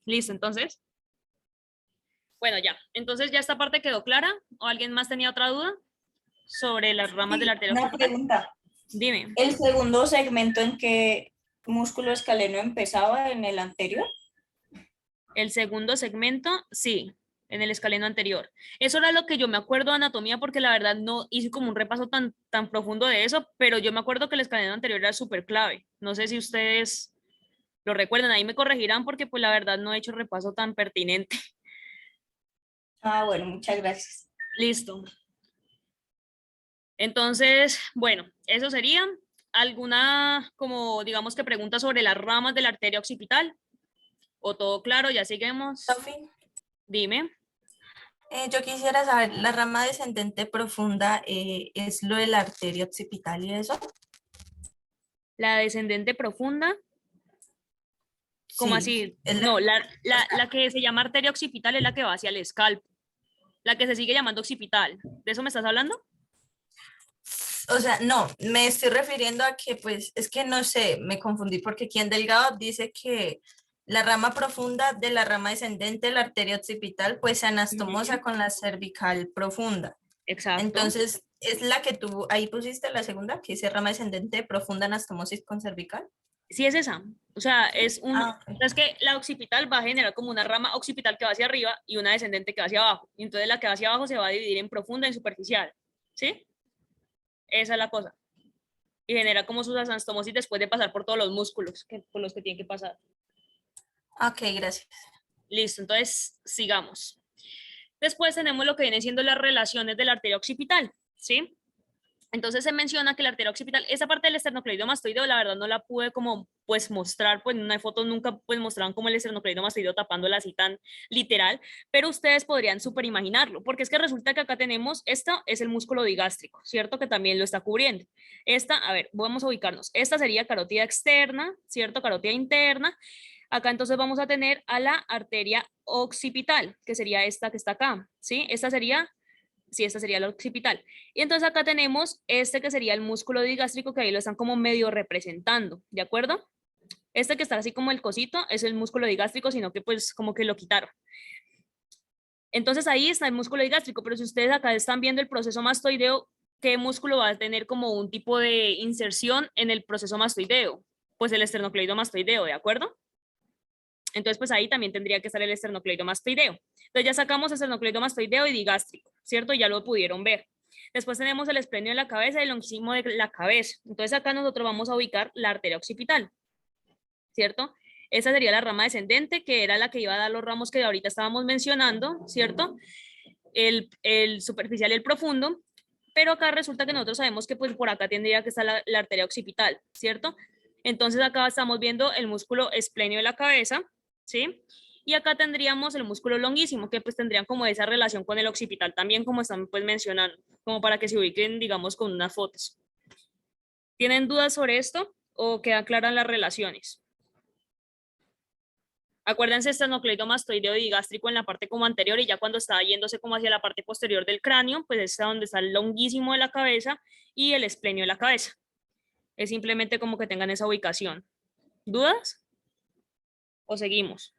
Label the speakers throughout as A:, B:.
A: Listo, entonces. Bueno, ya. Entonces ya esta parte quedó clara. ¿O alguien más tenía otra duda sobre las ramas de la
B: Sí,
A: arteria
B: una
A: occipital?
B: pregunta.
A: Dime.
B: ¿El segundo segmento en qué músculo escaleno empezaba en el anterior?
A: El segundo segmento, sí, en el escaleno anterior. Eso era lo que yo me acuerdo de anatomía porque la verdad no hice como un repaso tan profundo de eso, pero yo me acuerdo que el escaleno anterior era súper clave. No sé si ustedes lo recuerdan, ahí me corregirán porque pues la verdad no he hecho repaso tan pertinente.
B: Ah, bueno, muchas gracias.
A: Listo. Entonces, bueno, eso sería alguna, como digamos que pregunta sobre las ramas de la arteria occipital o todo claro, ya seguimos.
C: Sofi,
A: Dime,
C: yo quisiera saber, la rama descendente profunda es lo de la arteria occipital y eso.
A: la descendente profunda. ¿Cómo
C: Sí,
A: así?
C: es
A: No,
C: o sea,
A: la que se llama arteria occipital es la que va hacia el escalpo, la que se sigue llamando occipital. ¿De eso me estás hablando?
C: no, me estoy refiriendo a que, pues, es que no sé, me confundí porque aquí en Delgado dice que la rama profunda de la rama descendente, la arteria occipital, pues se anastomosa
A: Ujú.
C: con la cervical profunda.
A: Exacto.
C: Entonces, ¿es la que tú ahí pusiste la segunda, que dice rama descendente profunda anastomosis con cervical?
A: Sí es esa. O sea,
C: ¿Sí? Ah, ok.
A: es que la occipital va a generar como una rama occipital que va hacia arriba y una descendente que va hacia abajo. Y entonces la que va hacia abajo se va a dividir en profunda y superficial. ¿Sí? Esa es la cosa. Y genera como sus anastomosis después de pasar por todos los músculos por los que tiene que pasar.
C: Ok, gracias.
A: Listo, entonces sigamos. Después tenemos lo que viene siendo las relaciones de la arteria occipital, ¿sí? Entonces se menciona que la arteria occipital, esa parte del esternocleidomastoideo, la verdad no la pude como pues mostrar, pues en una foto nunca pues mostraban como el esternocleidomastoideo tapándola así tan literal, pero ustedes podrían súper imaginarlo, porque es que resulta que acá tenemos, esta es el músculo digástrico, ¿cierto? Que también lo está cubriendo. Esta, a ver, vamos a ubicarnos, esta sería carótida externa, ¿cierto? Carótida interna. Acá entonces vamos a tener a la arteria occipital, que sería esta que está acá, ¿sí? Esta sería, sí, esta sería la occipital. Y entonces acá tenemos este que sería el músculo digástrico, que ahí lo están como medio representando, ¿de acuerdo? Este que está así como el cosito es el músculo digástrico, sino que pues como que lo quitaron. Entonces ahí está el músculo digástrico, pero si ustedes acá están viendo el proceso mastoideo, ¿qué músculo va a tener como un tipo de inserción en el proceso mastoideo? Pues el esternocleidomastoideo, ¿de acuerdo? Entonces, pues ahí también tendría que estar el esternocleidomastoideo. Entonces ya sacamos esternocleidomastoideo y digástrico, ¿cierto? Ya lo pudieron ver. Después tenemos el esplenio de la cabeza y el longísimo de la cabeza. Entonces acá nosotros vamos a ubicar la arteria occipital, ¿cierto? Esa sería la rama descendente, que era la que iba a dar los ramos que ahorita estábamos mencionando, ¿cierto? El superficial y el profundo. Pero acá resulta que nosotros sabemos que pues por acá tendría que estar la arteria occipital, ¿cierto? Entonces acá estamos viendo el músculo esplenio de la cabeza, ¿sí? Y acá tendríamos el músculo longuísimo, que pues tendrían como esa relación con el occipital también, como están pues mencionando, como para que se ubiquen, digamos, con unas fotos. ¿Tienen dudas sobre esto o quedan claras las relaciones? Acuérdense, esternocleidomastoideo y gástrico en la parte como anterior y ya cuando está yéndose como hacia la parte posterior del cráneo, pues es donde está el longuísimo de la cabeza y el esplenio de la cabeza. Es simplemente como que tengan esa ubicación. ¿Dudas? ¿O seguimos?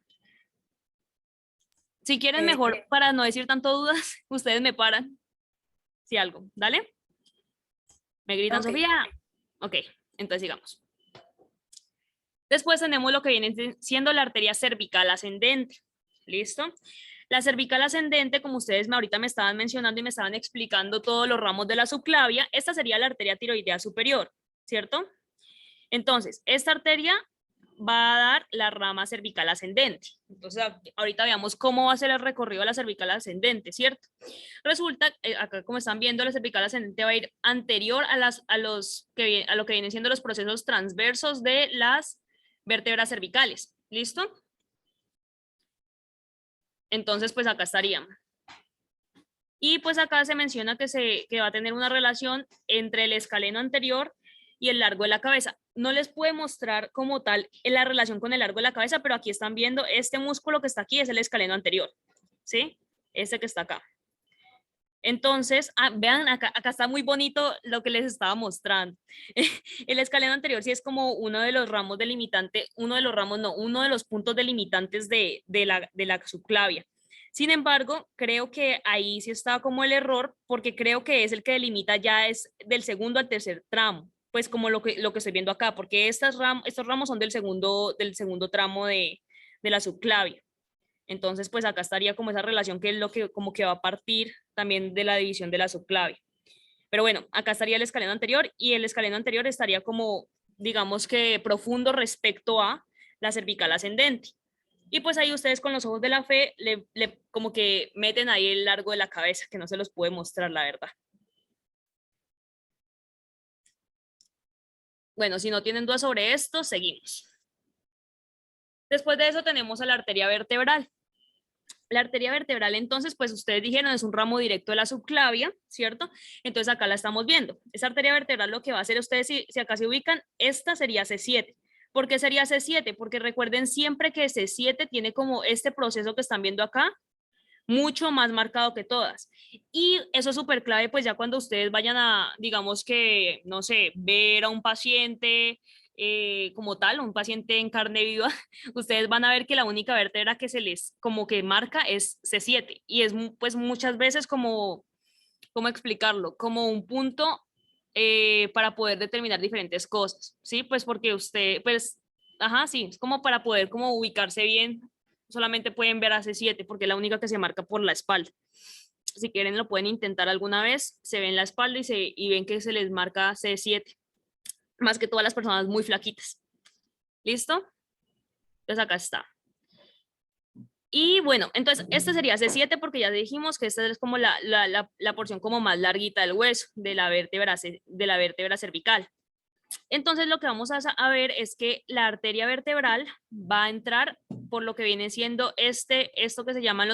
A: Si quieren
C: Eh,
A: mejor, para no decir tanto dudas, ustedes me paran. Si algo, ¿dale? ¿Me gritan,
C: ok.
A: Sofía? Ok, entonces sigamos. Después tenemos lo que viene siendo la arteria cervical ascendente. ¿Listo? La cervical ascendente, como ustedes ahorita me estaban mencionando y me estaban explicando todos los ramos de la subclavia, esta sería la arteria tiroidea superior, ¿cierto? Entonces, esta arteria va a dar la rama cervical ascendente. Entonces, ahorita veamos cómo va a ser el recorrido de la cervical ascendente, ¿cierto? Resulta, acá como están viendo, la cervical ascendente va a ir anterior a lo que vienen siendo los procesos transversos de las vértebras cervicales. ¿Listo? Entonces, pues acá estarían. Y pues acá se menciona que va a tener una relación entre el escaleno anterior y el largo de la cabeza. No les puede mostrar como tal la relación con el largo de la cabeza, pero aquí están viendo este músculo que está aquí es el escaleno anterior, ¿sí? Este que está acá. Entonces, vean, acá está muy bonito lo que les estaba mostrando. El escaleno anterior sí es como uno de los ramos delimitantes, uno de los ramos no, uno de los puntos delimitantes de la subclavia. Sin embargo, creo que ahí sí está como el error, porque creo que es el que delimita ya es del segundo al tercer tramo, pues como lo que estoy viendo acá, porque estos ramos son del segundo tramo de la subclavia. Entonces, pues acá estaría como esa relación que es lo que como que va a partir también de la división de la subclavia. Pero bueno, acá estaría el escaleno anterior y el escaleno anterior estaría como, digamos que profundo respecto a la cervical ascendente. Y pues ahí ustedes con los ojos de la fe como que meten ahí el largo de la cabeza, que no se los puede mostrar, la verdad. Bueno, si no tienen dudas sobre esto, seguimos. Después de eso tenemos a la arteria vertebral. La arteria vertebral, entonces, pues ustedes dijeron, es un ramo directo de la subclavia, ¿cierto? Entonces acá la estamos viendo. Esa arteria vertebral lo que va a hacer, ustedes si acá se ubican, esta sería C7. ¿Por qué sería C7? Porque recuerden siempre que C7 tiene como este proceso que están viendo acá, mucho más marcado que todas. Y eso es súper clave, pues ya cuando ustedes vayan a, digamos que, no sé, ver a un paciente como tal, un paciente en carne viva, ustedes van a ver que la única vértebra que se les como que marca es C7 y es pues muchas veces como, ¿cómo explicarlo? Como un punto para poder determinar diferentes cosas, ¿sí? Pues porque usted, pues, ajá, sí, es como para poder como ubicarse bien, solamente pueden ver a C7 porque es la única que se marca por la espalda. Si quieren lo pueden intentar alguna vez, se ven la espalda y ven que se les marca C7, más que todas las personas muy flaquitas. ¿Listo? Entonces acá está. Y bueno, entonces este sería C7 porque ya dijimos que esta es como la porción como más larguita del hueso, de la vértebra cervical. Entonces lo que vamos a ver es que la arteria vertebral va a entrar por lo que viene siendo esto que se llaman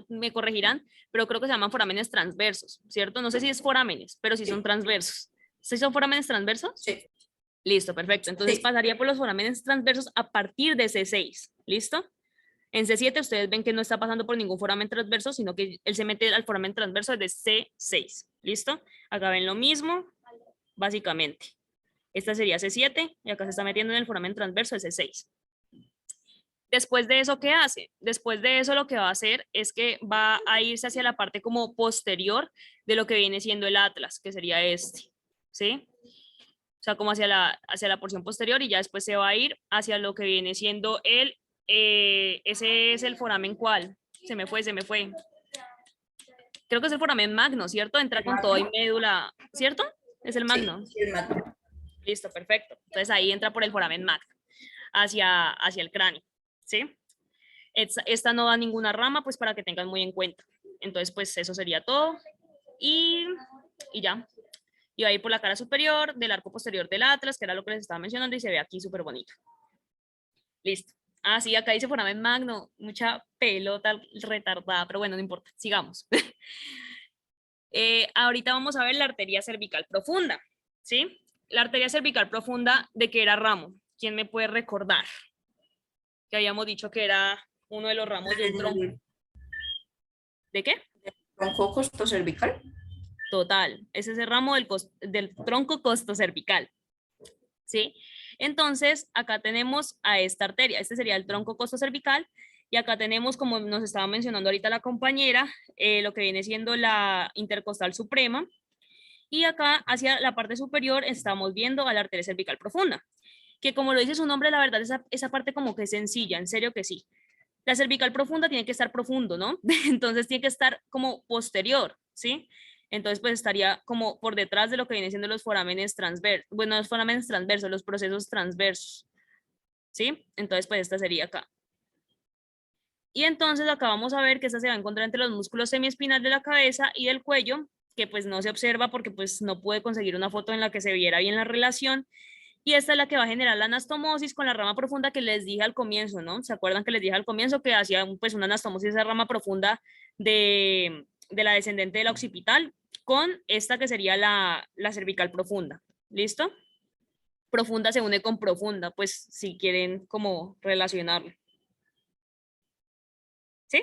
A: me corregirán, pero creo que se llaman forámenes transversos, ¿cierto? No sé si es forámenes, pero sí son transversos. ¿Sí son forámenes transversos?
B: Sí.
A: Listo, perfecto. Entonces
B: Sí.
A: pasaría por los forámenes transversos a partir de C6, ¿listo? En C7 ustedes ven que no está pasando por ningún foramen transverso, sino que él se mete al foramen transverso de C6, ¿listo? Acá ven lo mismo, básicamente. Esta sería C7 y acá se está metiendo en el foramen transverso de C6. Después de eso, ¿qué hace? Después de eso lo que va a hacer es que va a irse hacia la parte como posterior de lo que viene siendo el atlas, que sería este, ¿sí? O sea, como hacia la porción posterior y ya después se va a ir hacia lo que viene siendo ese es el foramen ¿cuál? Se me fue. Creo que es el foramen magno, ¿cierto? Entra con todo y médula, ¿cierto? Es el magno.
B: Sí, el magno.
A: Listo, perfecto. Entonces ahí entra por el foramen magno hacia el cráneo, ¿sí? Esta no da ninguna rama, pues para que tengan muy en cuenta. Entonces, pues eso sería todo. Y ya. Y va a ir por la cara superior del arco posterior del atlas, que era lo que les estaba mencionando, y se ve aquí súper bonito. Listo. Ah, sí, acá dice foramen magno, mucha pelota retardada, pero bueno, no importa, sigamos. Ahorita vamos a ver la arteria cervical profunda, ¿sí? La arteria cervical profunda, ¿de qué era ramo? ¿Quién me puede recordar? Que habíamos dicho que era uno de los ramos del tronco. ¿De qué?
B: Tronco costocervical.
A: Total, ese es el ramo del tronco costocervical, ¿sí? Entonces, acá tenemos a esta arteria, este sería el tronco costocervical, y acá tenemos, como nos estaba mencionando ahorita la compañera, lo que viene siendo la intercostal suprema, y acá hacia la parte superior estamos viendo a la arteria cervical profunda, que como lo dice su nombre, la verdad, esa parte como que es sencilla, en serio que sí. La cervical profunda tiene que estar profundo, ¿no? Entonces tiene que estar como posterior, ¿sí? Entonces pues estaría como por detrás de lo que viene siendo los forámenes transversos, bueno, los forámenes transversos, los procesos transversos, ¿sí? Entonces pues esta sería acá. Y entonces acá vamos a ver que esta se va a encontrar entre los músculos semiespinal de la cabeza y del cuello, que pues no se observa porque pues no pude conseguir una foto en la que se viera bien la relación. Y esta es la que va a generar la anastomosis con la rama profunda que les dije al comienzo, ¿no? ¿Se acuerdan que les dije al comienzo que hacía pues una anastomosis esa rama profunda de la descendente de la occipital con esta que sería la cervical profunda? ¿Listo? Profunda se une con profunda, pues si quieren como relacionarlo. ¿Sí?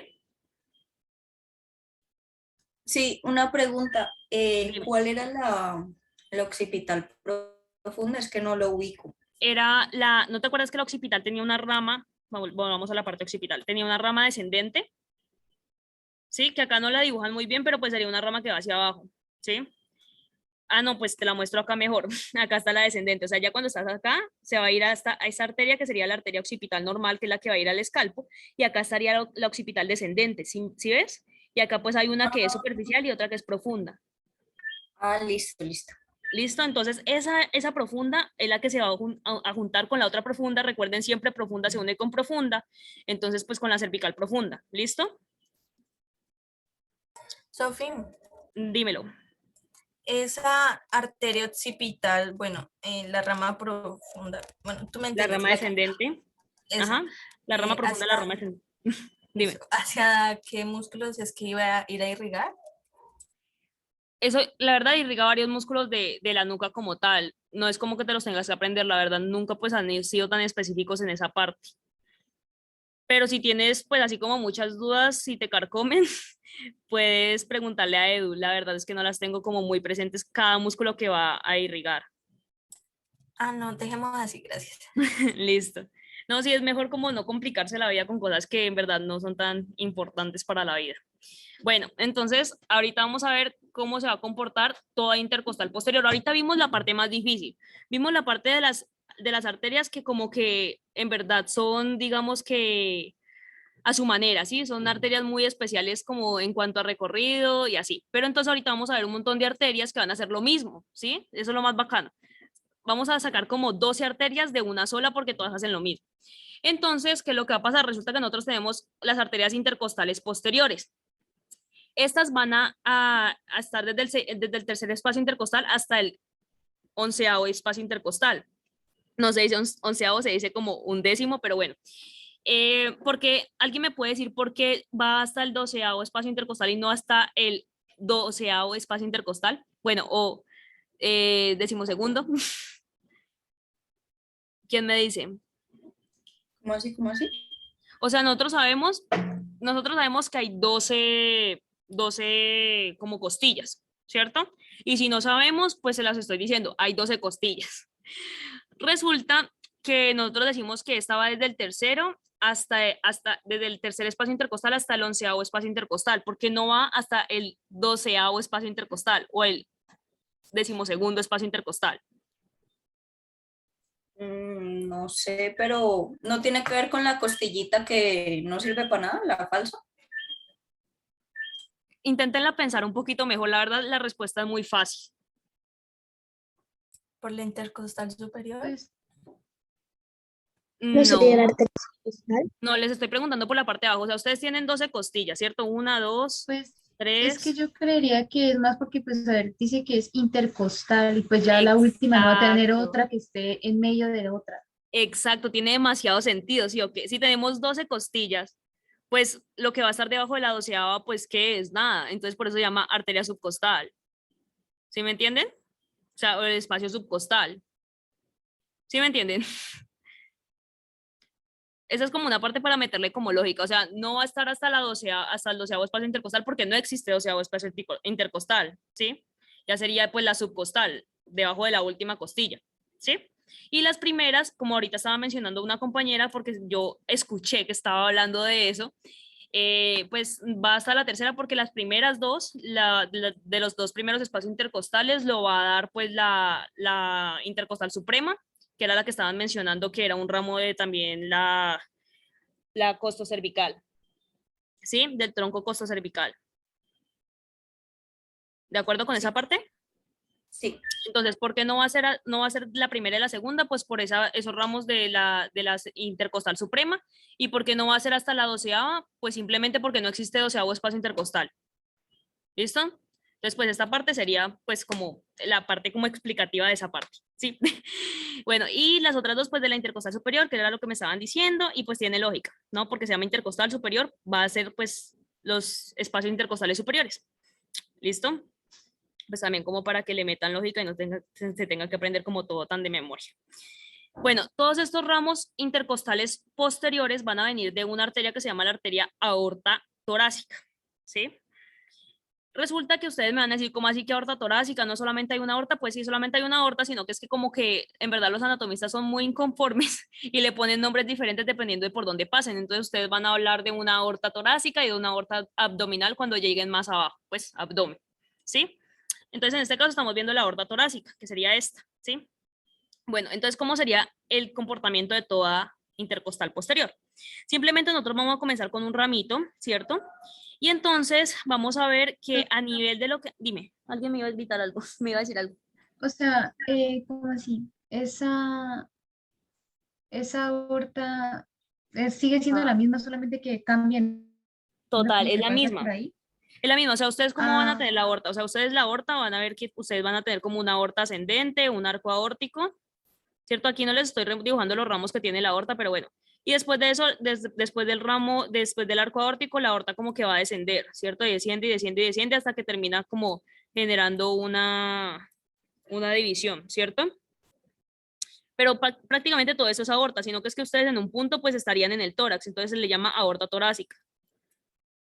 B: Sí, una pregunta.
A: Dime.
B: ¿Cuál era la occipital profunda? Es que no lo ubico.
A: ¿No te acuerdas que la occipital tenía una rama? Volvamos a la parte occipital. Tenía una rama descendente, ¿sí? Que acá no la dibujan muy bien, pero pues sería una rama que va hacia abajo, ¿sí? Ah, no, pues te la muestro acá mejor. Acá está la descendente. O sea, ya cuando estás acá, se va a ir hasta a esa arteria que sería la arteria occipital normal, que es la que va a ir al escalpo, y acá estaría la occipital descendente, ¿sí ves? Y acá pues hay una que es superficial y otra que es profunda.
B: Ah, listo, listo.
A: ¿Listo? Entonces, esa profunda es la que se va a juntar con la otra profunda. Recuerden, siempre profunda se une con profunda. Entonces, pues con la cervical profunda. ¿Listo?
C: Sofi,
A: Dímelo.
C: esa arteria occipital, bueno, la rama profunda, bueno, tú me
A: La
C: entiendes,
A: rama
C: la que,
A: descendente.
C: esa,
A: Ajá. La rama profunda, la
C: hacia,
A: rama descendente.
C: eso,
A: Dime.
C: ¿hacia qué músculos es que iba a ir a irrigar?
A: Eso, la verdad, irriga varios músculos de la nuca como tal. No es como que te los tengas que aprender, la verdad, nunca pues han sido tan específicos en esa parte. Pero si tienes pues así como muchas dudas, si te carcomen, puedes preguntarle a Edu. La verdad es que no las tengo como muy presentes cada músculo que va a irrigar.
C: Ah, no, dejemos así, gracias.
A: Listo. No, sí es mejor como no complicarse la vida con cosas que en verdad no son tan importantes para la vida. Bueno, entonces ahorita vamos a ver cómo se va a comportar toda intercostal posterior. Ahorita vimos la parte más difícil. Vimos la parte de las arterias que como que en verdad son, digamos que a su manera, ¿sí? Son arterias muy especiales como en cuanto a recorrido y así. Pero entonces ahorita vamos a ver un montón de arterias que van a hacer lo mismo, ¿sí? Eso es lo más bacano. Vamos a sacar como 12 arterias de una sola porque todas hacen lo mismo. Entonces, ¿qué es lo que va a pasar? Resulta que nosotros tenemos las arterias intercostales posteriores. Estas van a estar desde el tercer espacio intercostal hasta el 11º espacio intercostal. No se dice onceavo, se dice como un décimo, pero bueno. Porque alguien me puede decir por qué va hasta el 12º espacio intercostal y no hasta el 12º espacio intercostal. Bueno, o decimosegundo. ¿Quién me dice?
B: ¿Cómo así? ¿Cómo así?
A: O sea, nosotros sabemos que hay 12 como costillas, ¿cierto? Y si no sabemos, pues se las estoy diciendo, hay 12 costillas. Resulta que nosotros decimos que esta va desde el tercero desde el tercer espacio intercostal hasta el 11º espacio intercostal, porque no va hasta el 12º espacio intercostal o el 12º espacio intercostal.
B: No sé, pero no tiene que ver con la costillita que no sirve para nada, la falsa.
A: Inténtenla pensar un poquito mejor, la verdad la respuesta es muy fácil.
C: ¿Por la intercostal superior?
D: Pues no sería la
A: No,
D: arteria costal.
A: no, les estoy preguntando por la parte de abajo. O sea, ustedes tienen 12 costillas, ¿cierto? Una, dos,
D: Pues es que
A: tres.
D: yo creería que es más porque, pues, a ver, dice que es intercostal y pues ya la última no va a tener
A: Exacto,
D: otra que esté en medio de otra.
A: exacto, tiene demasiado sentido, ¿sí o qué? Si tenemos 12 costillas, pues lo que va a estar debajo de la doceava, pues, ¿qué es? Nada. Entonces, por eso se llama arteria subcostal. ¿Sí me entienden? O sea, o el espacio subcostal. ¿Sí me entienden? Esa es como una parte para meterle como lógica. O sea, no va a estar hasta el 12º espacio intercostal porque no existe 12º espacio intercostal, ¿sí? Ya sería pues la subcostal, debajo de la última costilla, ¿sí? Y las primeras, como ahorita estaba mencionando una compañera, porque yo escuché que estaba hablando de eso, pues va hasta la tercera porque las primeras dos, de los dos primeros espacios intercostales, lo va a dar pues la intercostal suprema, que era la que estaban mencionando, que era un ramo de también la costocervical, ¿sí? Del tronco costocervical. ¿De acuerdo con esa
B: Sí,
A: parte?
B: sí.
A: Entonces, ¿por qué no va a ser la primera y la segunda? Pues por esos ramos de la intercostal suprema. ¿Y por qué no va a ser hasta la 12ª? Pues simplemente porque no existe 12º espacio intercostal. ¿Listo? Entonces, pues esta parte sería pues como la parte como explicativa de esa parte, ¿sí? Bueno, y las otras dos pues de la intercostal superior, que era lo que me estaban diciendo, y pues tiene lógica, ¿no? Porque se llama intercostal superior, va a ser pues los espacios intercostales superiores. ¿Listo? Pues también como para que le metan lógica y no se tenga que aprender como todo tan de memoria. Bueno, todos estos ramos intercostales posteriores van a venir de una arteria que se llama la arteria aorta torácica, ¿sí? Resulta que ustedes me van a decir, ¿cómo así que aorta torácica? No solamente hay una aorta, pues sí, solamente hay una aorta, sino que es que como que en verdad los anatomistas son muy inconformes y le ponen nombres diferentes dependiendo de por dónde pasen. Entonces ustedes van a hablar de una aorta torácica y de una aorta abdominal cuando lleguen más abajo, pues abdomen, ¿sí? Entonces en este caso estamos viendo la aorta torácica, que sería esta, ¿sí? Bueno, entonces, ¿cómo sería el comportamiento de toda intercostal posterior? Simplemente nosotros vamos a comenzar con un ramito, ¿cierto? Y entonces vamos a ver que a nivel de lo que... Dime, alguien me iba a gritar algo, me iba a decir algo.
D: O sea, ¿cómo así? Esa aorta sigue siendo la
A: Ah,
D: misma, solamente que cambian, ¿no?
A: total,
D: Como
A: es
D: que
A: la
D: pasa por
A: misma.
D: ahí.
A: Es la misma, o sea, ¿ustedes cómo van a
D: Ah,
A: tener la aorta? O sea, ustedes la aorta van a ver que ustedes van a tener como una aorta ascendente, un arco aórtico, ¿cierto? Aquí no les estoy dibujando los ramos que tiene la aorta, pero bueno. Y después de eso, después del ramo, después del arco aórtico, la aorta como que va a descender, ¿cierto? Y desciende y desciende y desciende hasta que termina como generando una división, ¿cierto? Pero prácticamente todo eso es aorta, sino que es que ustedes en un punto pues estarían en el tórax, entonces se le llama aorta torácica.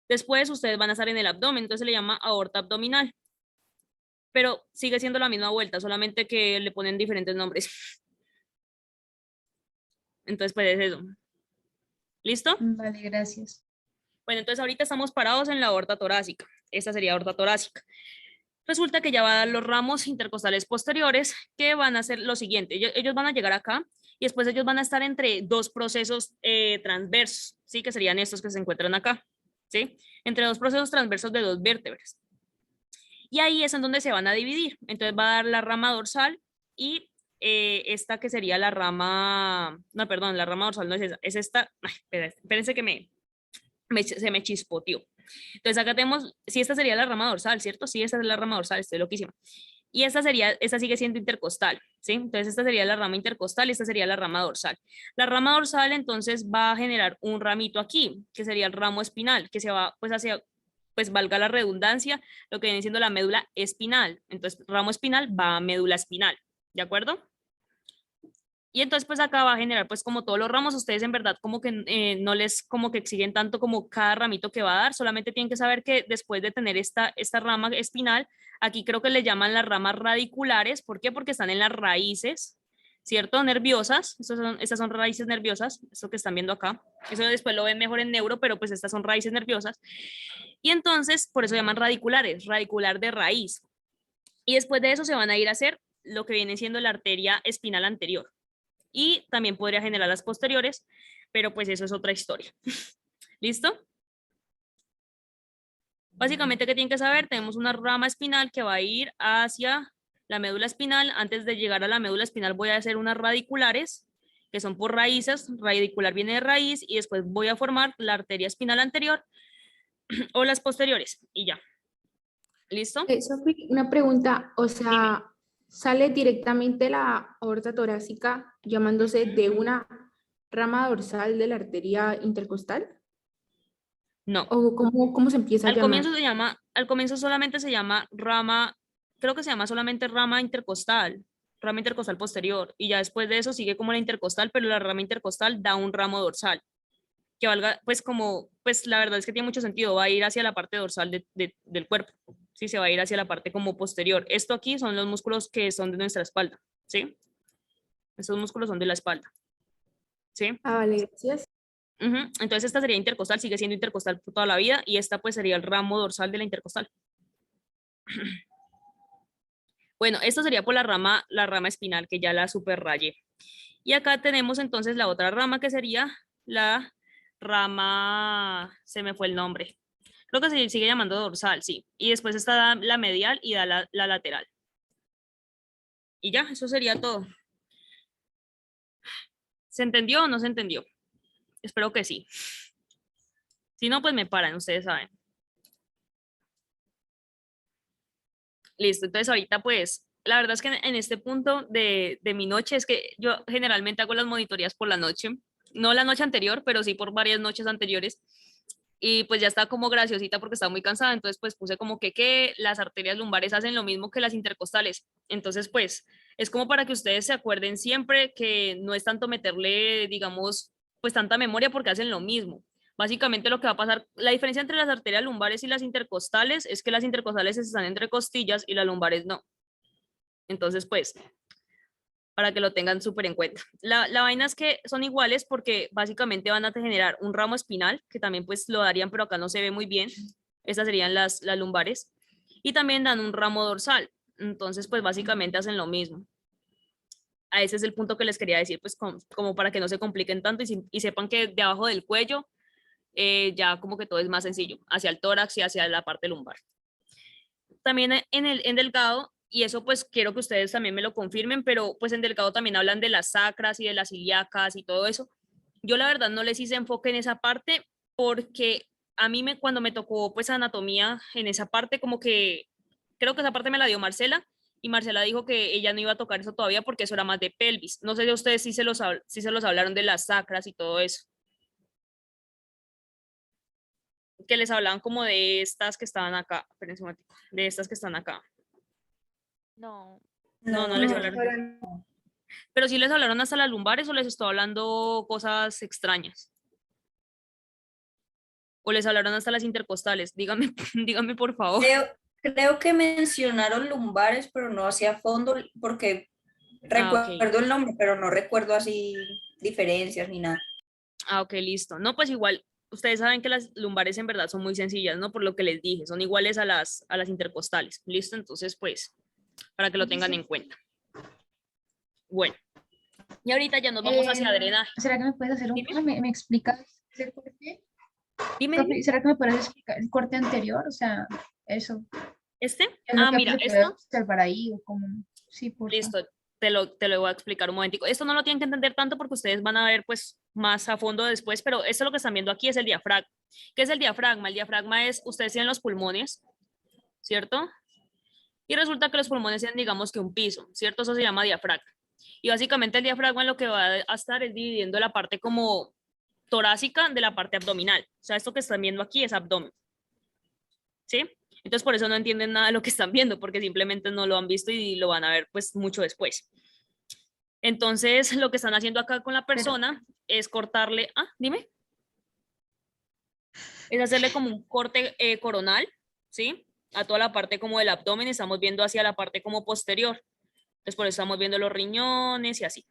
A: Después ustedes van a estar en el abdomen, entonces se le llama aorta abdominal. Pero sigue siendo la misma vuelta, solamente que le ponen diferentes nombres. Entonces pues es eso. ¿Listo?
D: vale, gracias.
A: Bueno, entonces ahorita estamos parados en la aorta torácica. Esta sería aorta torácica. Resulta que ya va a dar los ramos intercostales posteriores que van a hacer lo siguiente. Ellos van a llegar acá y después ellos van a estar entre dos procesos transversos, ¿sí? Que serían estos que se encuentran acá, ¿sí? Entre dos procesos transversos de dos vértebras. Y ahí es en donde se van a dividir. Entonces va a dar la rama dorsal y esta que sería la rama, no, perdón, la rama dorsal no es esa, es esta, ay, espérense que se me chispoteó. Entonces acá tenemos, si esta sería la rama dorsal, ¿cierto? Sí, esta es la rama dorsal, estoy loquísima. Y esta sigue siendo intercostal, ¿sí? Entonces esta sería la rama intercostal y esta sería la rama dorsal. La rama dorsal entonces va a generar un ramito aquí, que sería el ramo espinal, que se va pues hacia, pues valga la redundancia, lo que viene siendo la médula espinal. Entonces ramo espinal va a médula espinal, ¿de acuerdo? Y entonces pues acá va a generar pues como todos los ramos, ustedes en verdad como que no les como que exigen tanto como cada ramito que va a dar, solamente tienen que saber que después de tener esta rama espinal, aquí creo que le llaman las ramas radiculares, ¿por qué? Porque están en las raíces, ¿cierto? Nerviosas, estas son raíces nerviosas, esto que están viendo acá, eso después lo ven mejor en neuro, pero pues estas son raíces nerviosas, y entonces por eso llaman radiculares, radicular de raíz, y después de eso se van a ir a hacer lo que viene siendo la arteria espinal anterior y también podría generar las posteriores, pero pues eso es otra historia. ¿Listo? Básicamente, ¿qué tienen que saber? Tenemos una rama espinal que va a ir hacia la médula espinal. Antes de llegar a la médula espinal voy a hacer unas radiculares, que son por raíces. Radicular viene de raíz y después voy a formar la arteria espinal anterior o las posteriores y ya. ¿Listo?
E: Sofi, una pregunta, o
A: Dime.
E: sea, ¿sale directamente la aorta torácica llamándose de una rama dorsal de la arteria intercostal?
A: No.
E: ¿O cómo se empieza a llamar?
A: Al comienzo solamente se llama rama, creo que se llama solamente rama intercostal posterior, y ya después de eso sigue como la intercostal, pero la rama intercostal da un ramo dorsal, que valga, pues como, pues la verdad es que tiene mucho sentido, va a ir hacia la parte dorsal del cuerpo, sí, se va a ir hacia la parte como posterior. Esto aquí son los músculos que son de nuestra espalda, ¿sí? Estos músculos son de la espalda, ¿sí?
E: Ah, vale, gracias.
A: Ujú. Entonces esta sería intercostal, sigue siendo intercostal por toda la vida y esta pues sería el ramo dorsal de la intercostal. Bueno, esto sería por la rama espinal que ya la superrayé. Y acá tenemos entonces la otra rama que sería la rama, se me fue el nombre. Creo que se sigue llamando dorsal, sí. Y después está la medial y da la lateral. Y ya, eso sería todo. ¿Se entendió o no se entendió? Espero que sí. Si no, pues me paran, ustedes saben. Listo, entonces ahorita pues, la verdad es que en este punto de mi noche es que yo generalmente hago las monitorías por la noche, no la noche anterior, pero sí por varias noches anteriores, y pues ya está como graciosita porque estaba muy cansada, entonces pues puse como que las arterias lumbares hacen lo mismo que las intercostales, entonces pues es como para que ustedes se acuerden siempre que no es tanto meterle, digamos, pues tanta memoria porque hacen lo mismo. Básicamente lo que va a pasar, la diferencia entre las arterias lumbares y las intercostales es que las intercostales están entre costillas y las lumbares no. Entonces, pues, para que lo tengan súper en cuenta. La vaina es que son iguales porque básicamente van a generar un ramo espinal, que también pues lo darían, pero acá no se ve muy bien. Estas serían las lumbares. Y también dan un ramo dorsal. Entonces, pues básicamente hacen lo mismo. A ese es el punto que les quería decir, pues como para que no se compliquen tanto y sepan que de abajo del cuello ya como que todo es más sencillo, hacia el tórax y hacia la parte lumbar. También en delgado, y eso pues quiero que ustedes también me lo confirmen, pero pues en delgado también hablan de las sacras y de las ilíacas y todo eso. Yo la verdad no les hice enfoque en esa parte porque a mí cuando me tocó pues anatomía en esa parte como que creo que esa parte me la dio Marcela y Marcela dijo que ella no iba a tocar eso todavía porque eso era más de pelvis. No sé si ustedes si se los hablaron de las sacras y todo eso. Que les hablaban como de estas que estaban acá, espérense un momentico, de estas que están acá.
F: No,
A: No les
B: No,
A: hablaron. Pero sí les hablaron hasta las lumbares o les estoy hablando cosas extrañas. O les hablaron hasta las intercostales. Dígame, dígame por favor.
B: creo que mencionaron lumbares, pero no hacia fondo, porque
A: Ah, ok.
B: recuerdo el nombre, pero no recuerdo así diferencias ni nada.
A: Ah, ok, listo. No, pues igual, ustedes saben que las lumbares en verdad son muy sencillas, ¿no? Por lo que les dije, son iguales a las intercostales. Listo, entonces, pues, para que lo tengan en cuenta. Bueno, y ahorita ya nos vamos hacia drenaje.
D: ¿Será que me puedes hacer un,
A: Dime.
D: me explicas ese corte?
A: Dime,
D: Profe,
A: dime.
D: ¿será que me puedes explicar el corte anterior? O sea, eso,
A: ¿Este?
D: ¿qué es lo
A: Ah,
D: que
A: mira,
D: se puede
A: esto.
D: observar ahí? O como, sí, porfa.
A: Listo, te lo voy a explicar un momentico. Esto no lo tienen que entender tanto porque ustedes van a ver pues más a fondo después, pero esto lo que están viendo aquí es el diafragma. ¿Qué es el diafragma? El diafragma es, ustedes tienen los pulmones, ¿cierto? Y resulta que los pulmones tienen, digamos que un piso, ¿cierto? Eso se llama diafragma. Y básicamente el diafragma lo que va a estar es dividiendo la parte como torácica de la parte abdominal. O sea, esto que están viendo aquí es abdomen, ¿sí? Entonces por eso no entienden nada de lo que están viendo, porque simplemente no lo han visto y lo van a ver pues mucho después. Entonces, lo que están haciendo acá con la
D: Pero,
A: persona es cortarle, dime, es hacerle como un corte coronal, ¿sí? A toda la parte como del abdomen, estamos viendo hacia la parte como posterior. Entonces, por eso estamos viendo los riñones y así.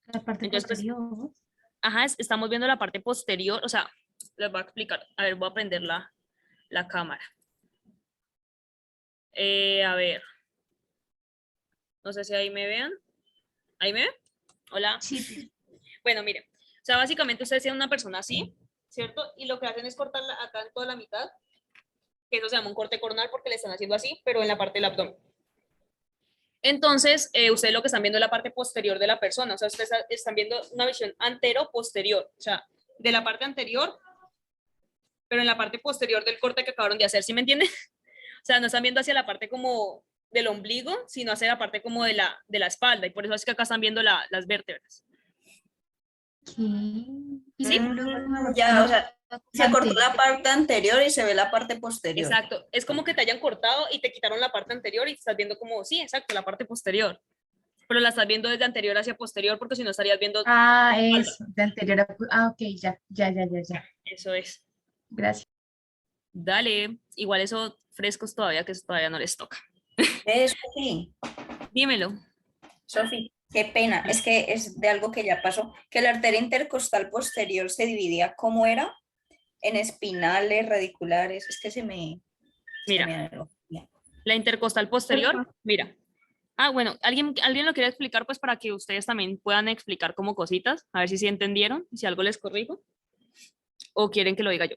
D: la parte
A: Entonces, pues,
D: posterior.
A: estamos viendo la parte posterior, o sea, les voy a explicar. A ver, voy a prender la cámara. A ver, no sé si ahí me vean. ¿Ahí me ven? Hola.
D: Sí,
A: Bueno, miren, o sea, básicamente ustedes tienen una persona así, ¿cierto? Y lo que hacen es cortarla acá en toda la mitad, que eso se llama un corte coronal porque le están haciendo así, pero en la parte del abdomen. Entonces, ustedes lo que están viendo es la parte posterior de la persona, o sea, ustedes están viendo una visión antero-posterior, o sea, de la parte anterior, pero en la parte posterior del corte que acabaron de hacer, ¿sí me entienden? O sea, no están viendo hacia la parte como del ombligo, sino hacia la parte como de la espalda, y por eso es que acá están viendo las vértebras.
D: ¿qué? Y
A: ¿Sí?
D: luego,
B: Ya, o sea, se cortó
D: antes.
B: la parte anterior y se ve la parte posterior.
A: Exacto, es como que te hayan cortado y te quitaron la parte anterior y estás viendo como, sí, exacto, la parte posterior, pero la estás viendo desde anterior hacia posterior porque si no estarías viendo
D: Ah,
A: la espalda.
D: eso, de anterior a... Ah, ok, ya.
A: Eso es.
D: Gracias.
A: Dale, igual eso frescos todavía, que eso todavía no les toca.
B: Eso sí,
A: Dímelo.
B: Sofi, qué pena, es que es de algo que ya pasó, que la arteria intercostal posterior se dividía, ¿cómo era? En espinales, radiculares, es que se
A: Mira,
B: me
A: la intercostal posterior, mira. Bueno, ¿alguien lo quiere explicar pues para que ustedes también puedan explicar como cositas? A ver si sí entendieron, y si algo les corrijo. ¿O quieren que lo diga yo?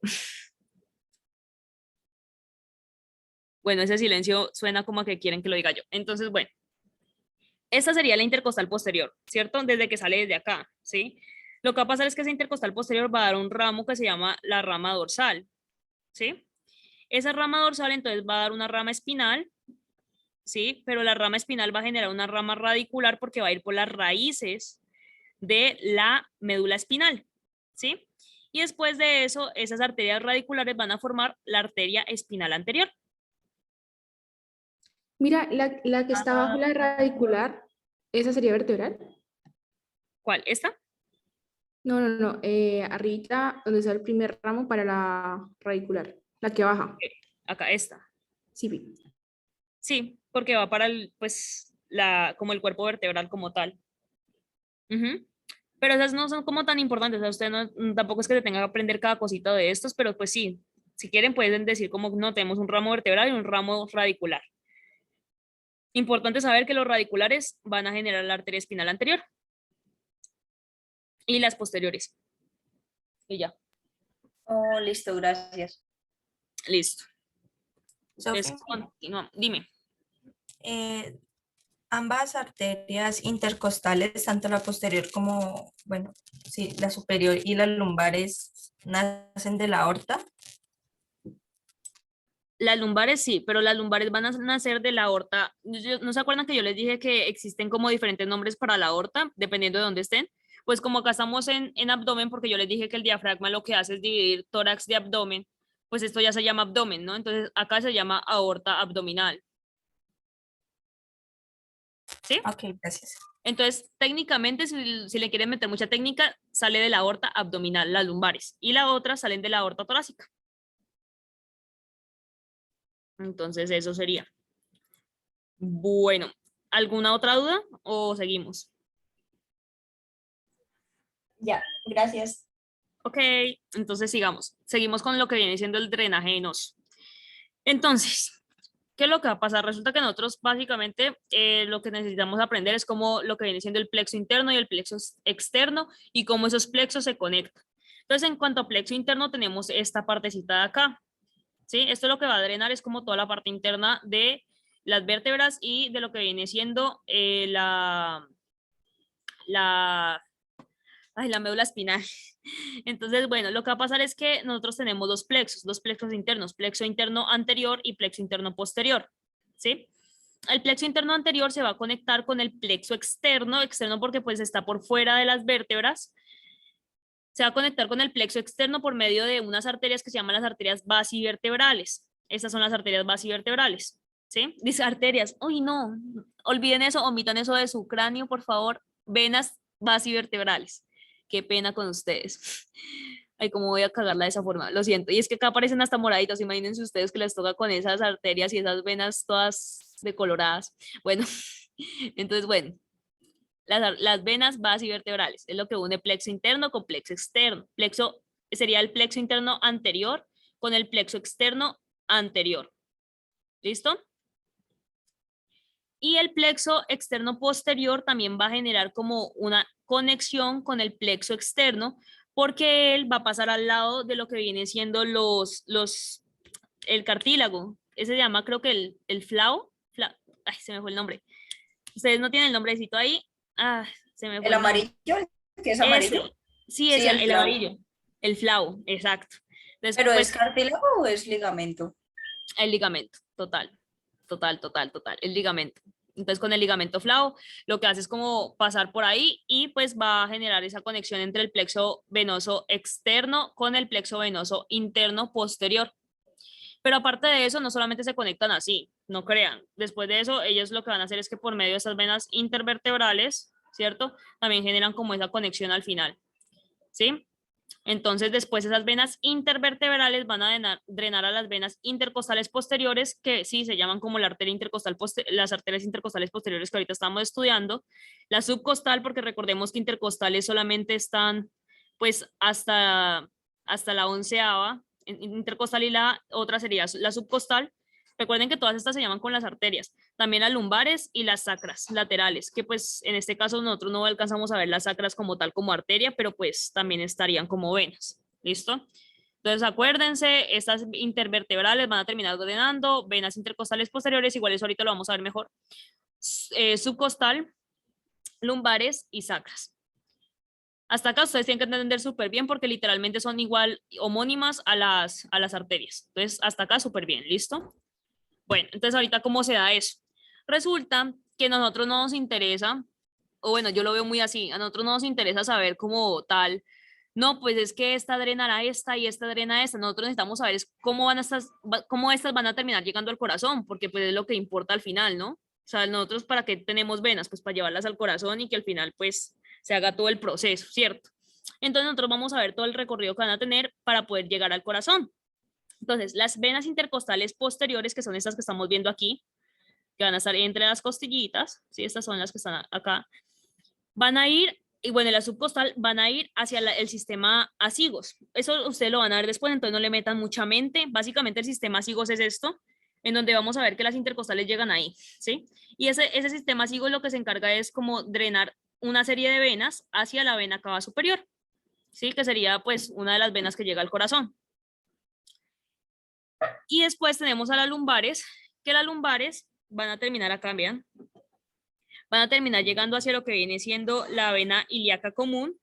A: Bueno, ese silencio suena como que quieren que lo diga yo. Entonces, bueno, esta sería la intercostal posterior, ¿cierto? Desde que sale desde acá, ¿sí? Lo que va a pasar es que esa intercostal posterior va a dar un ramo que se llama la rama dorsal, ¿sí? Esa rama dorsal entonces va a dar una rama espinal, ¿sí? Pero la rama espinal va a generar una rama radicular porque va a ir por las raíces de la médula espinal, ¿sí? Y después de eso, esas arterias radiculares van a formar la arteria espinal anterior.
E: Mira, la que está bajo la radicular, ¿esa sería vertebral?
A: ¿Cuál? ¿Esta?
E: No, no, no. Arribita, donde está el primer ramo para la radicular, la que baja.
A: Acá esta.
E: Sí, vi.
A: Sí, porque va para el, pues, como el cuerpo vertebral como tal. Ujú. Pero esas no son como tan importantes, o sea, usted no, tampoco es que se tenga que aprender cada cosita de estos, pero pues sí, si quieren pueden decir como no, tenemos un ramo vertebral y un ramo radicular. Importante saber que los radiculares van a generar la arteria espinal anterior y las posteriores. Y ya,
B: Oh, listo, gracias.
A: listo.
C: Sofi,
A: Entonces, continuamos. Dime.
C: eh, ambas arterias intercostales, tanto la posterior como, bueno, sí, la superior y las lumbares, nacen de la aorta.
A: Las lumbares sí, pero las lumbares van a nacer de la aorta. ¿No se acuerdan que yo les dije que existen como diferentes nombres para la aorta, dependiendo de dónde estén? Pues como acá estamos en abdomen, porque yo les dije que el diafragma lo que hace es dividir tórax de abdomen, pues esto ya se llama abdomen, ¿no? Entonces acá se llama aorta abdominal, ¿sí?
C: Ok, gracias.
A: Entonces, técnicamente, si le quieren meter mucha técnica, sale de la aorta abdominal, las lumbares, y la otra salen de la aorta torácica. Entonces, eso sería. Bueno, ¿alguna otra duda o seguimos?
B: Ya, gracias.
A: Ok, entonces sigamos. Seguimos con lo que viene siendo el drenaje venoso. Entonces, ¿qué es lo que va a pasar? Resulta que nosotros básicamente lo que necesitamos aprender es cómo lo que viene siendo el plexo interno y el plexo externo y cómo esos plexos se conectan. Entonces, en cuanto a plexo interno, tenemos esta partecita de acá, ¿sí? Esto lo que va a drenar es como toda la parte interna de las vértebras y de lo que viene siendo la, la médula espinal. Entonces, bueno, lo que va a pasar es que nosotros tenemos dos plexos internos, plexo interno anterior y plexo interno posterior, ¿sí? El plexo interno anterior se va a conectar con el plexo externo, externo porque pues está por fuera de las vértebras, se va a conectar con el plexo externo por medio de unas arterias que se llaman las arterias basivertebrales. Estas son las arterias basivertebrales, ¿sí? Dice arterias, uy, no, olviden eso, omitan eso de su cráneo, por favor, venas basivertebrales. Qué pena con ustedes. Ay, cómo voy a cagarla de esa forma, lo siento. Y es que acá aparecen hasta moraditos, imagínense ustedes que les toca con esas arterias y esas venas todas decoloradas. Bueno, entonces, bueno, las venas basivertebrales, es lo que une plexo interno con plexo externo. Plexo sería el plexo interno anterior con el plexo externo anterior. ¿Listo? Y el plexo externo posterior también va a generar como una conexión con el plexo externo porque él va a pasar al lado de lo que viene siendo el cartílago. Ese se llama creo que el flao. Ay, se me fue el nombre. Ustedes no tienen el nombrecito ahí. Ah, se me fue
B: ¿El
A: el nombre.
B: amarillo? ¿El que es
A: Ese,
B: amarillo?
A: sí,
B: Sí,
A: ese,
B: el
A: el
B: flavo.
A: amarillo, el flavo, exacto.
B: ¿Pero es
A: Después,
B: cartílago o es ligamento?
A: el ligamento, total, total, total, total, el ligamento. Entonces, con el ligamento flavo, lo que hace es como pasar por ahí y pues va a generar esa conexión entre el plexo venoso externo con el plexo venoso interno posterior. Pero aparte de eso, no solamente se conectan así, no crean. Después de eso, ellos lo que van a hacer es que por medio de esas venas intervertebrales, ¿cierto? También generan como esa conexión al final, ¿sí? Entonces, después esas venas intervertebrales van a drenar a las venas intercostales posteriores, que sí se llaman como la arteria intercostal las arterias intercostales posteriores que ahorita estamos estudiando. La subcostal, porque recordemos que intercostales solamente están pues hasta la onceava intercostal y la otra sería la subcostal. Recuerden que todas estas se llaman con las arterias, también las lumbares y las sacras laterales, que pues en este caso nosotros no alcanzamos a ver las sacras como tal como arteria, pero pues también estarían como venas. ¿Listo? Entonces acuérdense, estas intervertebrales van a terminar drenando, venas intercostales posteriores, igual eso ahorita lo vamos a ver mejor, subcostal, lumbares y sacras. Hasta acá ustedes tienen que entender súper bien porque literalmente son igual homónimas a las arterias. Entonces, hasta acá súper bien, ¿listo? Bueno, entonces ahorita, ¿cómo se da eso? Resulta que a nosotros no nos interesa, o bueno, yo lo veo muy así, a nosotros no nos interesa saber cómo tal, no, pues es que esta drena a esta y esta drena a esta, nosotros necesitamos saber es cómo estas van a terminar llegando al corazón, porque pues es lo que importa al final, ¿no? O sea, nosotros para qué tenemos venas, pues para llevarlas al corazón y que al final pues se haga todo el proceso, ¿cierto? Entonces nosotros vamos a ver todo el recorrido que van a tener para poder llegar al corazón. Entonces, las venas intercostales posteriores, que son estas que estamos viendo aquí, que van a estar entre las costillitas, ¿sí? Estas son las que están acá, van a ir, y bueno, la subcostal van a ir hacia el sistema azigos. Eso ustedes lo van a ver después, entonces no le metan mucha mente. Básicamente el sistema azigos es esto, en donde vamos a ver que las intercostales llegan ahí, ¿sí? Y ese sistema azigos lo que se encarga es como drenar una serie de venas hacia la vena cava superior, ¿sí? Que sería pues una de las venas que llega al corazón. Y después tenemos a las lumbares, que las lumbares van a terminar acá, vean. Van a terminar llegando hacia lo que viene siendo la vena ilíaca común.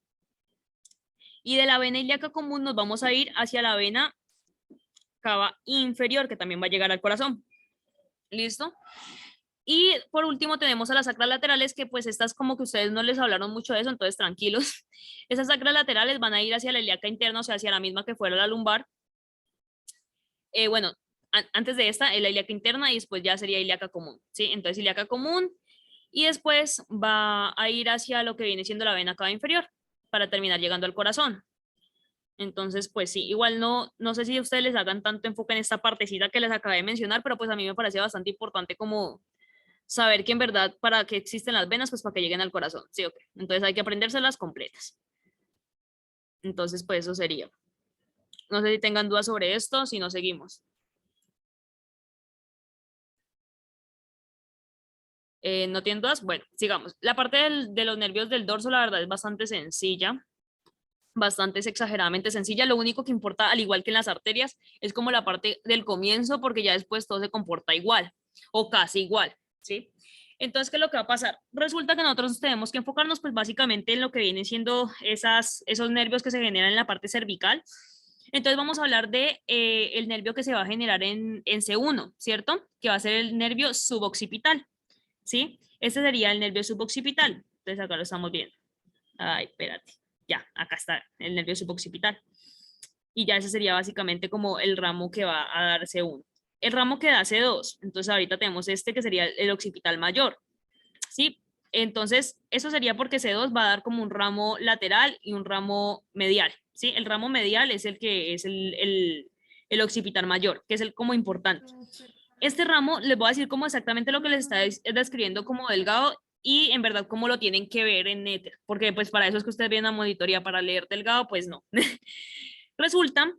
A: Y de la vena ilíaca común nos vamos a ir hacia la vena cava inferior, que también va a llegar al corazón. ¿Listo? Y por último tenemos a las sacras laterales, que pues estas como que ustedes no les hablaron mucho de eso, entonces tranquilos. Esas sacras laterales van a ir hacia la ilíaca interna, o sea, hacia la misma que fuera la lumbar. Bueno, antes de esta, la ilíaca interna y después ya sería ilíaca común, ¿sí? Entonces ilíaca común y después va a ir hacia lo que viene siendo la vena cava inferior para terminar llegando al corazón. Entonces, pues sí, igual no sé si ustedes les hagan tanto enfoque en esta partecita que les acabé de mencionar, pero pues a mí me parece bastante importante como saber que en verdad para qué existen las venas, pues para que lleguen al corazón, ¿sí o qué? Entonces hay que aprendérselas completas. Entonces, pues eso sería. No sé si tengan dudas sobre esto, si no seguimos. ¿No tienen dudas? Bueno, sigamos. La parte de los nervios del dorso, la verdad, es bastante sencilla. Bastante es exageradamente sencilla. Lo único que importa, al igual que en las arterias, es como la parte del comienzo, porque ya después todo se comporta igual o casi igual, ¿sí? Entonces, ¿qué es lo que va a pasar? Resulta que nosotros tenemos que enfocarnos, pues básicamente en lo que vienen siendo esos nervios que se generan en la parte cervical. Entonces vamos a hablar de el nervio que se va a generar en C1, ¿cierto? Que va a ser el nervio suboccipital, ¿sí? Este sería el nervio suboccipital. Entonces acá lo estamos viendo. Ay, espérate. Ya, acá está el nervio suboccipital. Y ya ese sería básicamente como el ramo que va a dar C1. El ramo que da C2, entonces ahorita tenemos este que sería el occipital mayor, ¿sí? Entonces, eso sería porque C2 va a dar como un ramo lateral y un ramo medial, ¿sí? El ramo medial es el que es el occipital mayor, que es el como importante. Este ramo les voy a decir como exactamente lo que les está describiendo como delgado y en verdad cómo lo tienen que ver en Nether, porque pues para eso es que ustedes vienen a monitoría, para leer delgado, pues no. Resulta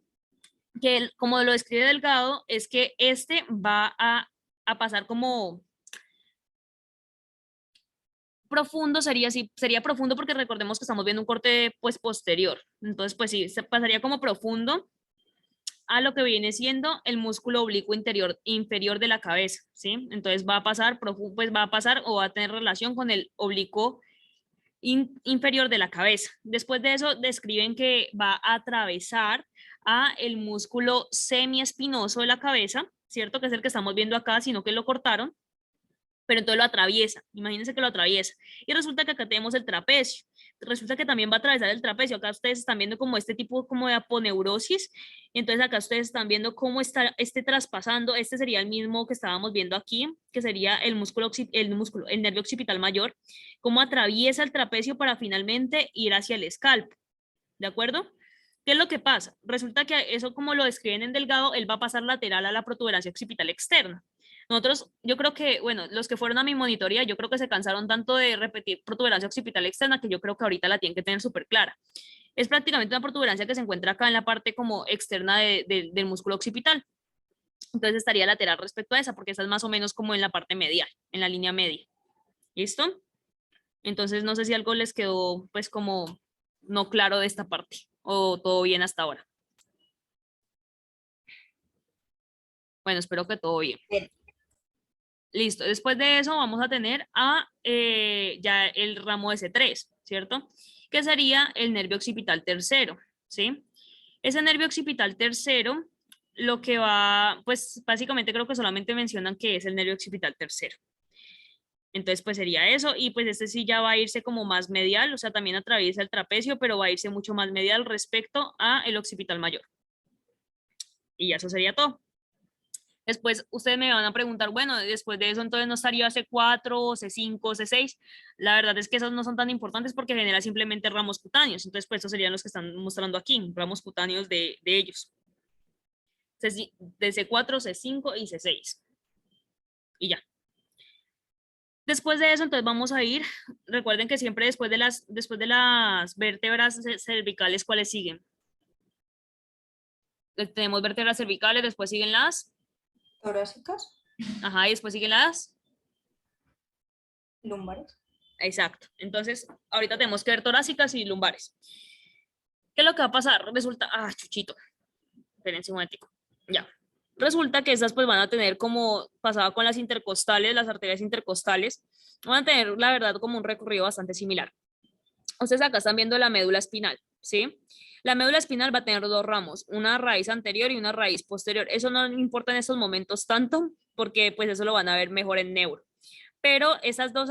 A: que como lo describe Delgado, es que este va a pasar como profundo, sería profundo porque recordemos que estamos viendo un corte pues posterior, entonces pues sí, se pasaría como profundo a lo que viene siendo el músculo oblicuo inferior de la cabeza, ¿sí? Entonces va a pasar, pues va a pasar o va a tener relación con el oblicuo inferior de la cabeza. Después de eso describen que va a atravesar a el músculo semiespinoso de la cabeza, ¿cierto? Que es el que estamos viendo acá, sino que lo cortaron, pero entonces lo atraviesa. Imagínense que lo atraviesa. Y resulta que acá tenemos el trapecio. Resulta que también va a atravesar el trapecio. Acá ustedes están viendo como este tipo como de aponeurosis. Entonces acá ustedes están viendo cómo está traspasando. Este sería el mismo que estábamos viendo aquí, que sería el nervio occipital mayor. Cómo atraviesa el trapecio para finalmente ir hacia el escalpo. ¿De acuerdo? ¿Qué es lo que pasa? Resulta que eso, como lo describen en Delgado, él va a pasar lateral a la protuberancia occipital externa. Nosotros, yo creo que, bueno, los que fueron a mi monitoría, yo creo que se cansaron tanto de repetir protuberancia occipital externa que yo creo que ahorita la tienen que tener súper clara. Es prácticamente una protuberancia que se encuentra acá en la parte como externa del músculo occipital. Entonces estaría lateral respecto a esa, porque esa es más o menos como en la parte medial, en la línea media. ¿Listo? Entonces no sé si algo les quedó pues como no claro de esta parte o todo bien hasta ahora. Bueno, espero que todo bien.
B: Bien.
A: Listo, después de eso vamos a tener a ya el ramo de C3, ¿cierto? Que sería el nervio occipital tercero, ¿sí? Ese nervio occipital tercero, lo que va, pues básicamente creo que solamente mencionan que es el nervio occipital tercero. Entonces, pues sería eso, y pues este sí ya va a irse como más medial, o sea, también atraviesa el trapecio, pero va a irse mucho más medial respecto a el occipital mayor. Y ya eso sería todo. Después ustedes me van a preguntar, bueno, después de eso entonces no estaría C4, C5, C6. La verdad es que esos no son tan importantes porque genera simplemente ramos cutáneos. Entonces, pues estos serían los que están mostrando aquí, ramos cutáneos de ellos. De C4, C5 y C6. Y ya. Después de eso, entonces vamos a ir, recuerden que siempre después de las vértebras cervicales, ¿cuáles siguen? Tenemos vértebras cervicales, después siguen las,
B: Torácicas,
A: ajá, y después siguen las,
B: lumbares.
A: exacto. Entonces, ahorita tenemos que ver torácicas y lumbares. ¿Qué es lo que va a pasar? Resulta, chuchito, espérense un momentico, ya. Resulta que estas pues van a tener como pasaba con las intercostales, las arterias intercostales, van a tener la verdad como un recorrido bastante similar. Ustedes acá están viendo la médula espinal, ¿sí? La médula espinal va a tener dos ramos, una raíz anterior y una raíz posterior. Eso no importa en estos momentos tanto, porque pues eso lo van a ver mejor en neuro. Pero estas dos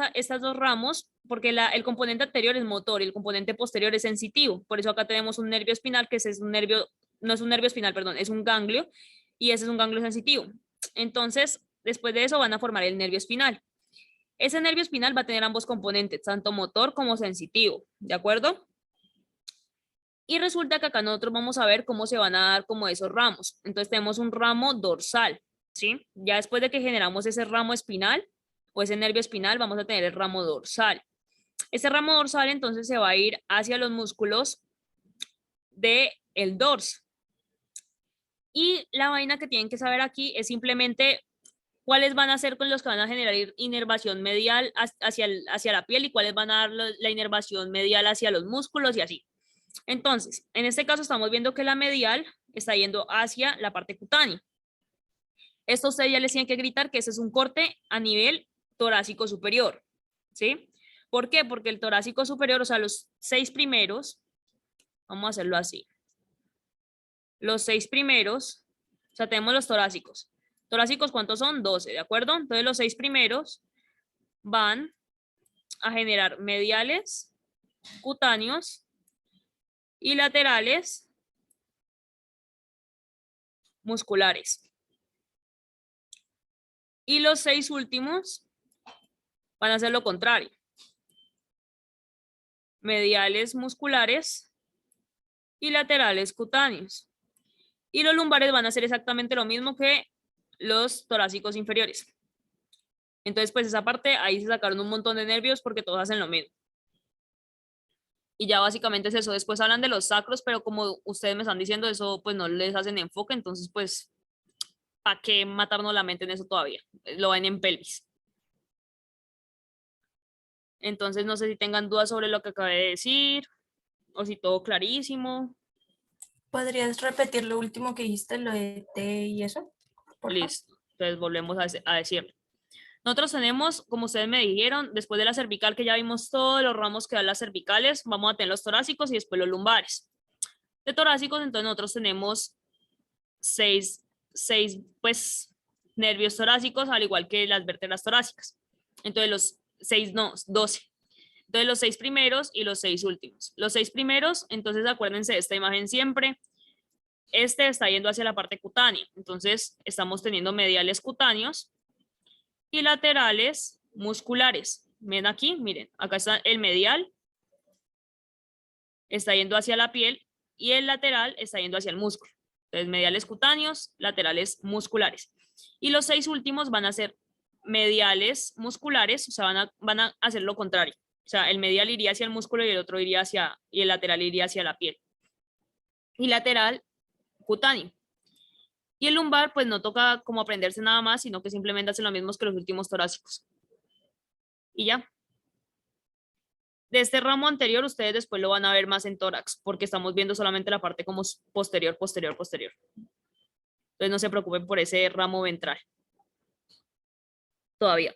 A: ramos, porque el componente anterior es motor y el componente posterior es sensitivo. Por eso acá tenemos un nervio espinal, que ese es un nervio, no es un nervio espinal, perdón, es un ganglio, y ese es un ganglio sensitivo. Entonces, después de eso van a formar el nervio espinal. Ese nervio espinal va a tener ambos componentes, tanto motor como sensitivo, ¿de acuerdo? Y resulta que acá nosotros vamos a ver cómo se van a dar como esos ramos. Entonces tenemos un ramo dorsal, ¿sí? Ya después de que generamos ese ramo espinal o ese nervio espinal, vamos a tener el ramo dorsal. Ese ramo dorsal entonces se va a ir hacia los músculos del dorso. Y la vaina que tienen que saber aquí es simplemente cuáles van a ser con los que van a generar inervación medial hacia la piel y cuáles van a dar la inervación medial hacia los músculos y así. Entonces, en este caso estamos viendo que la medial está yendo hacia la parte cutánea. Esto ustedes ya les tienen que gritar que ese es un corte a nivel torácico superior, ¿sí? ¿Por qué? Porque el torácico superior, o sea, los 6 primeros, vamos a hacerlo así. Los 6 primeros, o sea, tenemos los torácicos. Torácicos, ¿cuántos son? 12, ¿de acuerdo? Entonces los 6 primeros van a generar mediales, cutáneos y laterales musculares. Y los 6 últimos van a hacer lo contrario. Mediales musculares y laterales cutáneos. Y los lumbares van a hacer exactamente lo mismo que los torácicos inferiores. Entonces, pues esa parte, ahí se sacaron un montón de nervios porque todos hacen lo mismo. Y ya básicamente es eso. Después hablan de los sacros, pero como ustedes me están diciendo, eso pues no les hacen enfoque. Entonces, pues, ¿para qué matarnos la mente en eso todavía? Lo ven en pelvis. Entonces, no sé si tengan dudas sobre lo que acabé de decir o si todo clarísimo.
C: ¿Podrías repetir lo último que dijiste, lo de T y eso? Por favor.
A: Listo. Entonces, volvemos a decirlo. Nosotros tenemos, como ustedes me dijeron, después de la cervical, que ya vimos todos los ramos que dan las cervicales, vamos a tener los torácicos y después los lumbares. De torácicos, entonces nosotros tenemos 6 pues, nervios torácicos, al igual que las vértebras torácicas. Entonces los 6, no, 12. Entonces los 6 primeros y los 6 últimos. Los 6 primeros, entonces acuérdense de esta imagen siempre. Este está yendo hacia la parte cutánea. Entonces estamos teniendo mediales cutáneos y laterales musculares. Ven aquí, miren, acá está el medial, está yendo hacia la piel y el lateral está yendo hacia el músculo. Entonces, mediales cutáneos, laterales musculares. Y los 6 últimos van a ser mediales musculares, o sea, van a hacer lo contrario. O sea, el medial iría hacia el músculo y el otro iría y el lateral iría hacia la piel. Y lateral cutáneo. Y el lumbar, pues no toca como aprenderse nada más, sino que simplemente hacen lo mismo que los últimos torácicos. Y ya. De este ramo anterior, ustedes después lo van a ver más en tórax, porque estamos viendo solamente la parte como posterior. Entonces no se preocupen por ese ramo ventral. Todavía.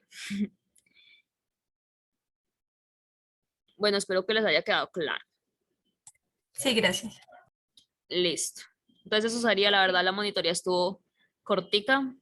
A: Bueno, espero que les haya quedado claro.
C: Sí, gracias.
A: Listo. Entonces eso sería, la verdad, la monitoría estuvo cortica.